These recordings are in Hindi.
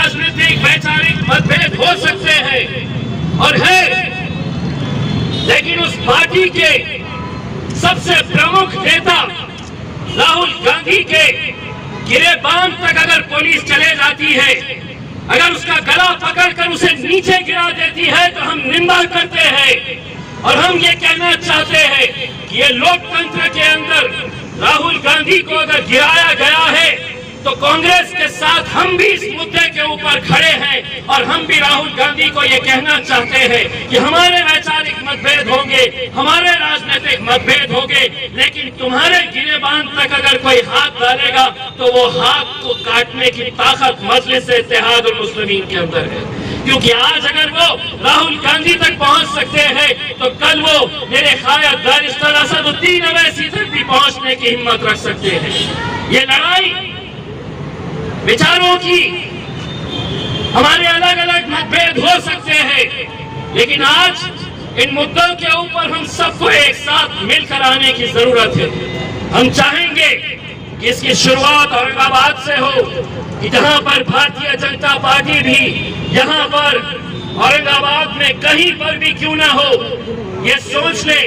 राजनीतिक वैचारिक मतभेद हो सकते हैं और है, लेकिन उस पार्टी के सबसे प्रमुख नेता राहुल गांधी के गिरेबान तक अगर पुलिस चले जाती है, अगर उसका गला पकड़कर उसे नीचे गिरा देती है, तो हम निंदा करते हैं और हम ये कहना चाहते हैं कि ये लोकतंत्र के अंदर राहुल गांधी को अगर गिराया गया है तो कांग्रेस के साथ हम भी इस मुद्दे के ऊपर खड़े हैं और हम भी राहुल गांधी को ये कहना चाहते हैं कि हमारे वैचारिक मतभेद होंगे, हमारे राजनीतिक मतभेद होंगे, लेकिन तुम्हारे गिरेबान तक अगर कोई हाथ डालेगा तो वो हाथ को काटने की ताकत मजलिस इत्तेहाद उल मुस्लिमीन के अंदर है। क्योंकि आज अगर वो राहुल गांधी तक पहुंच सकते हैं तो कल वो मेरे ख्याल बैरिस्टर असदुद्दीन अवैसी तक भी पहुंचने की हिम्मत रख सकते हैं। ये लड़ाई विचारों की, हमारे अलग अलग मतभेद हो सकते हैं, लेकिन आज इन मुद्दों के ऊपर हम सबको एक साथ मिलकर आने की जरूरत है। हम चाहेंगे कि इसकी शुरुआत औरंगाबाद से हो, कि जहां पर भारतीय जनता पार्टी भी यहाँ पर औरंगाबाद में कहीं पर भी क्यों ना हो, ये सोच ले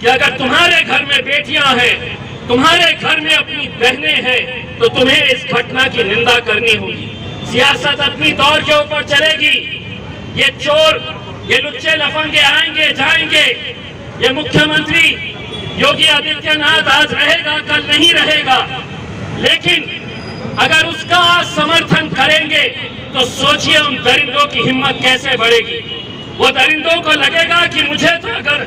कि अगर तुम्हारे घर में बेटियां हैं, तुम्हारे घर में अपनी बहनें हैं, तो तुम्हें इस घटना की निंदा करनी होगी। सियासत अपनी दौर के ऊपर चलेगी, ये चोर, ये लुच्चे लफंगे आएंगे जाएंगे, ये मुख्यमंत्री योगी आदित्यनाथ आज रहेगा कल नहीं रहेगा, लेकिन अगर उसका समर्थन करेंगे तो सोचिए उन दरिंदों की हिम्मत कैसे बढ़ेगी। वो दरिंदों को लगेगा कि मुझे तो अगर